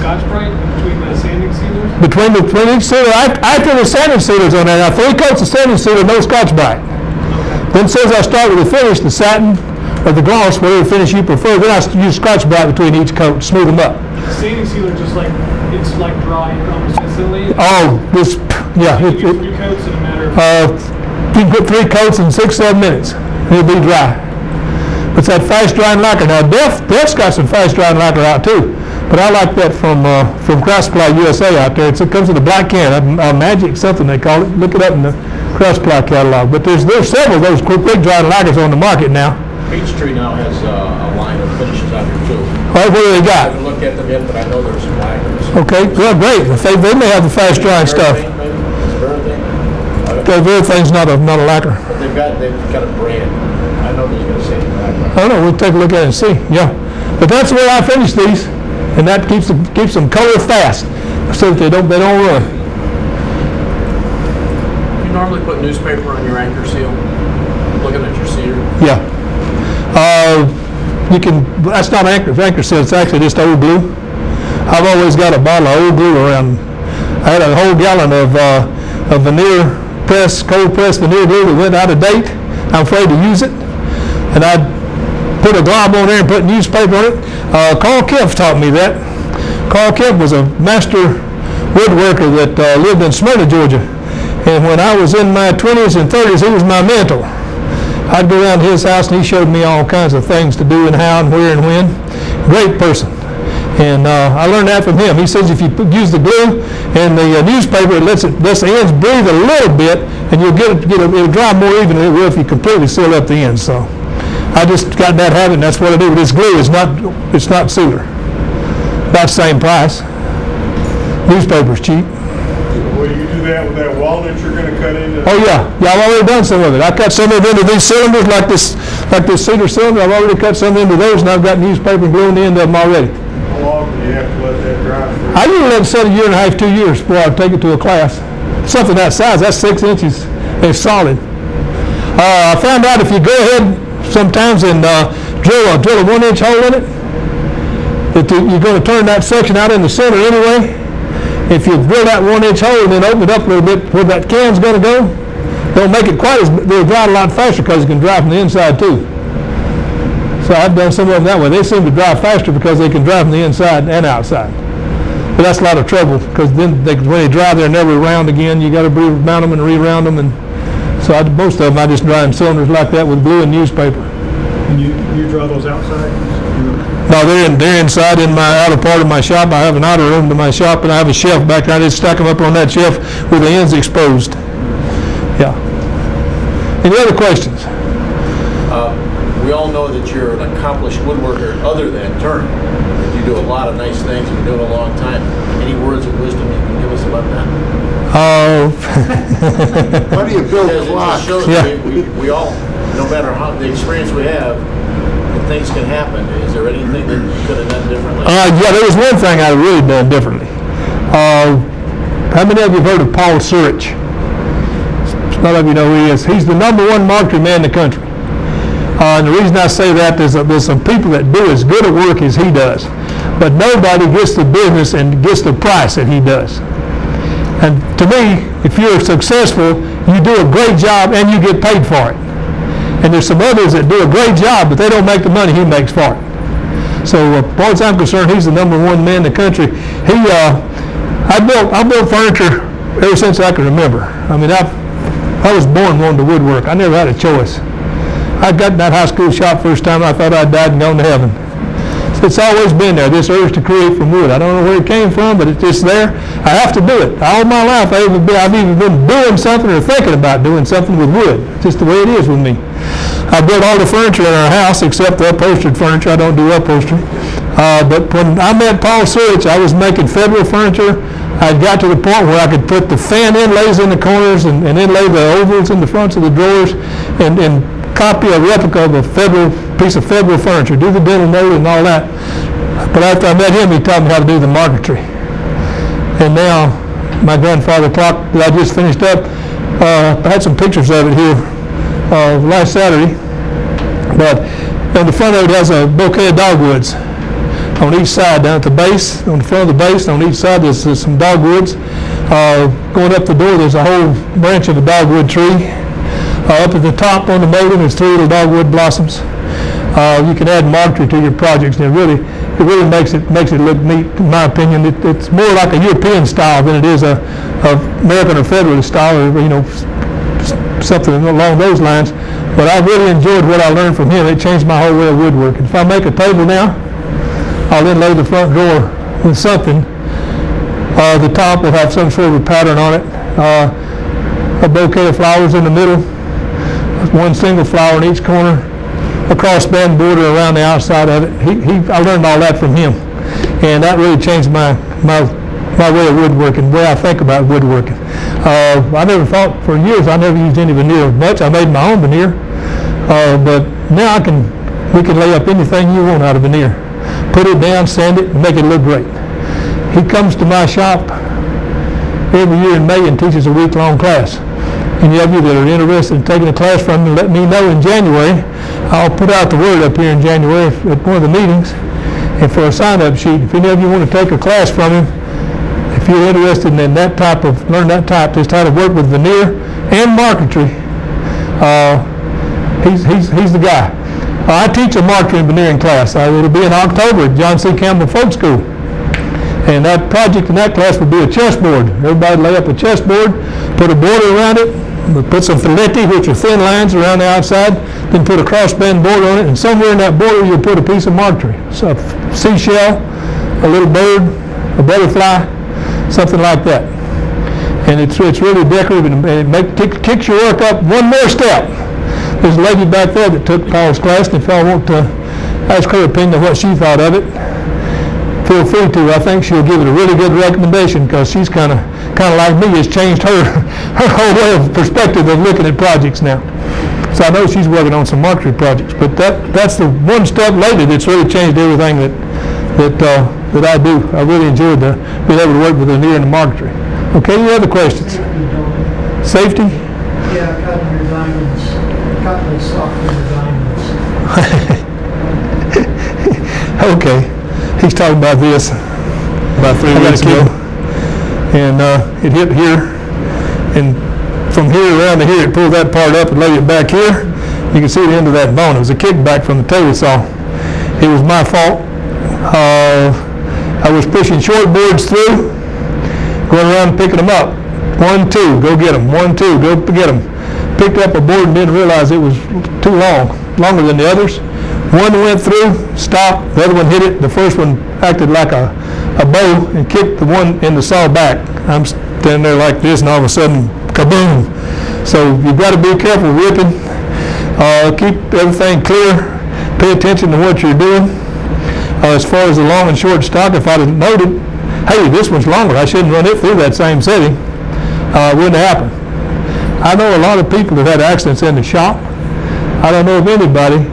Scotch-Brite between the sanding sealers? Between each sealer, after the sanding sealers on there, now 3 coats of sanding sealer, no Scotch-Brite. Okay. Then as soon as I start with the finish, the satin or the gloss, whatever finish you prefer, then I use Scotch-Brite between each coat, smooth them up. Sanding sealer just like, it's like dry almost instantly? Oh, this, yeah. You can do 3 coats in a matter of... You can put 3 coats in 6-7 minutes. It'll be dry. It's that fast-drying lacquer. Now, Def's got some fast-drying lacquer out too, but I like that from Craft Supply USA out there. It comes in a black can, Magic something they call it. Look it up in the Craft Supply catalog. But there's several of those quick drying lacquers on the market now. Peachtree now has a line of finishes out here too. All right, what do they I got? haven't looked at them yet, but I know there's some lacquers. Okay, well, great. They may have the fast-drying stuff. Everything's not a lacquer. But they've got a brand. I know there's going to say lacquer. I don't know. We'll take a look at it and see. Yeah, but that's the way I finish these, and that keeps them color fast, so that they don't run. You normally put newspaper on your anchor seal. Looking at your cedar. Yeah. You can. That's not anchor seal. It's actually just old glue. I've always got a bottle of old glue around. I had a whole gallon of veneer press, cold press veneer glue that went out of date. I'm afraid to use it, and I'd put a glob on there and put newspaper on it. Carl Kempf taught me that. Carl Kempf was a master woodworker that lived in Smyrna, Georgia, and when I was in my 20s and 30s, he was my mentor. I'd go around to his house and he showed me all kinds of things to do and how and where and when. Great person. And I learned that from him. He says if you use the glue and the newspaper, it lets the ends breathe a little bit, and you'll it'll dry more even than it will if you completely seal up the ends. So I just got that habit, and that's what I do with this glue. It's not sealer. About the same price. Newspaper's cheap. Will you do that with that walnut you're going to cut into? Oh yeah, I've already done some of it. I cut some of it into these cylinders like this cedar cylinder. I've already cut some into those, and I've got newspaper and glue on the end of them already. How long do you have to let that dry for? I usually let it set 1.5 years, 2 years before I take it to a class. Something that size, that's 6 inches. It's solid. I found out if you go ahead sometimes and drill a 1-inch hole in it, that you're going to turn that section out in the center anyway. If you drill that 1-inch hole and then open it up a little bit where that can's going to go, they'll make it they'll dry a lot faster because it can dry from the inside too. So I've done some of them that way. They seem to dry faster because they can dry from the inside and outside. But that's a lot of trouble because then when they dry, they're never round again. You got to remount them and re-round them. And so most of them I just dry in cylinders like that with glue and newspaper. And you draw those outside? No, they're inside in my outer part of my shop. I have an outer room to my shop, and I have a shelf back there. I just stack them up on that shelf with the ends exposed. Yeah. Any other questions? We all know that you're an accomplished woodworker other than turning. You do a lot of nice things. You've been doing it a long time. Any words of wisdom you can give us about that? How do you build a clock? Yeah. We all, no matter how the experience we have, things can happen. Is there anything that you could have done differently? Yeah, there was one thing I really done differently. How many of you have heard of Paul Surich? Some of you know who he is. He's the #1 marketing man in the country. And the reason I say that is there's some people that do as good a work as he does, but nobody gets the business and gets the price that he does. And to me, if you're successful, you do a great job and you get paid for it. And there's some others that do a great job, but they don't make the money he makes for it. So as far as I'm concerned, he's the #1 man in the country. I built furniture ever since I can remember. I mean, I was born wanting to woodwork. I never had a choice. I got in that high school shop first time. I thought I'd died and gone to heaven. So it's always been there, this urge to create from wood. I don't know where it came from, but it's just there. I have to do it. All my life, I've either been doing something or thinking about doing something with wood. It's just the way it is with me. I built all the furniture in our house except the upholstered furniture. I don't do upholstery. But when I met Paul Surich, I was making federal furniture. I got to the point where I could put the fan inlays in the corners and inlay the ovals in the fronts of the drawers and copy a replica of a piece of federal furniture, do the dental note and all that. But after I met him, he taught me how to do the marquetry. And now, my grandfather clock that I just finished up, I had some pictures of it here last Saturday. But on the front of it has a bouquet of dogwoods. on each side, down at the base, on the front of the base, on each side there's some dogwoods. Going up the door, there's a whole branch of a dogwood tree. Up at the top on the molding, there's 3 little dogwood blossoms. You can add marquetry to your projects, and it really makes it look neat. In my opinion, it's more like a European style than it is a American or Federalist style, or something along those lines. But I really enjoyed what I learned from him. It changed my whole way of woodworking. If I make a table now, I'll then lay the front door with something. The top will have some sort of a pattern on it. A bouquet of flowers in the middle, one single flower in each corner, a crossband border around the outside of it. I learned all that from him, and that really changed my way of woodworking, the way I think about woodworking. I never thought, for years, I never used any veneer much. I made my own veneer, but now we can lay up anything you want out of veneer. Put it down, sand it, and make it look great. He comes to my shop every year in May and teaches a week-long class. Any of you that are interested in taking a class from me, let me know in January. I'll put out the word up here in January at one of the meetings, and for a sign-up sheet. If any of you want to take a class from him, if you're interested in learn that type, just how to work with veneer and marquetry, he's the guy. I teach a marquetry and veneering class. It'll be in October at John C. Campbell Folk School. And that project in that class will be a chessboard. Everybody lay up a chessboard, put a border around it, put some filetti, which are thin lines around the outside, then put a crossband border on it, and somewhere in that border you'll put a piece of marquetry. So a seashell, a little bird, a butterfly, something like that. And it's really decorative, and it kicks your work up one more step. There's a lady back there that took Paul's class, and if I want to ask her opinion of what she thought of it, feel free to. I think she'll give it a really good recommendation, because she's kind of like me. It's changed her whole way of perspective of looking at projects now. So I know she's working on some marquetry projects, but that's the one step later that's really changed everything that I do. I really enjoyed being able to work with veneer and the marquetry. Okay, any other questions? Safety? Yeah, cutting your diamonds. Cutting the stock for your diamonds. Okay. He's talking about this about 3 weeks ago, and it hit here, and from here around to here, it pulled that part up and laid it back here. You can see the end of that bone. It was a kickback from the table saw. It was my fault. I was pushing short boards through, going around and picking them up. 1, 2, go get them. 1, 2, go get them. Picked up a board and didn't realize it was too long, longer than the others. One went through, stopped, the other one hit it. The first one acted like a bow and kicked the one in the saw back. I'm standing there like this, and all of a sudden, kaboom. So you've got to be careful ripping. Keep everything clear. Pay attention to what you're doing. As far as the long and short stock, if I'd have noted, hey, this one's longer, I shouldn't run it through that same setting, wouldn't happen. I know a lot of people that had accidents in the shop. I don't know of anybody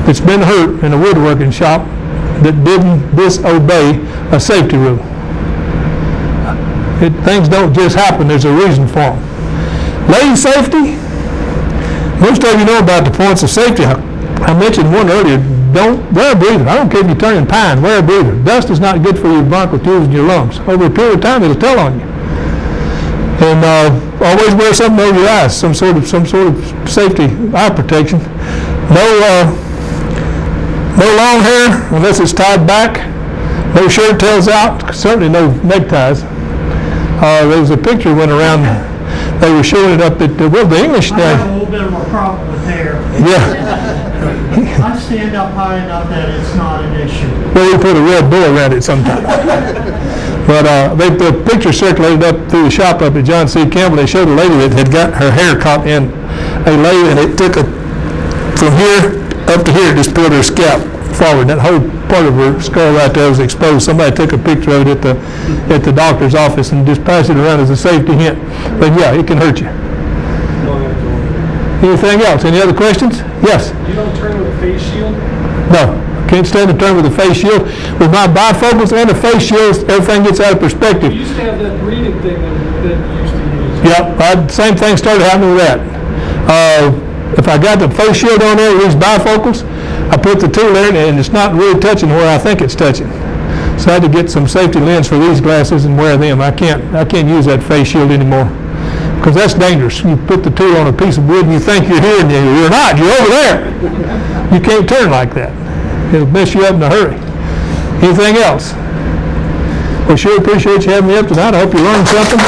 that's been hurt in a woodworking shop that didn't disobey a safety rule. Things don't just happen, there's a reason for them. Lathe safety, most of you know about the points of safety. I mentioned one earlier, don't wear a breather. I don't care if you're turning pine, wear a breather. Dust is not good for your bronchioles and your lungs. Over a period of time, it'll tell on you. And always wear something over your eyes, some sort of safety eye protection. No long hair unless it's tied back. No shirt tails out. Certainly no neckties. There was a picture went around. They were showing it up at the English. I have a little bit of a problem with hair. Yeah. I stand up high enough that it's not an issue. Well, we put a red bull around it sometimes. But the picture circulated up through the shop up at John C. Campbell. They showed a lady that had got her hair caught in a lathe, and it took from here up to here, just pulled her scalp forward. That whole part of her skull right there was exposed. Somebody took a picture of it at the doctor's office and just passed it around as a safety hint. But yeah, it can hurt you. Anything else? Any other questions? Yes? You don't turn with a face shield? No. Can't stand to turn with a face shield. With my bifocals and the face shields, everything gets out of perspective. You used to have that breathing thing that you used to use. Yep, same thing started happening with that. If I got the face shield on there with these bifocals, I put the tool in and it's not really touching where I think it's touching. So I had to get some safety lens for these glasses and wear them. I can't use that face shield anymore because that's dangerous. You put the tool on a piece of wood and you think you're here and you're not. You're over there. You can't turn like that. It'll mess you up in a hurry. Anything else? We sure appreciate you having me up tonight. I hope you learned something.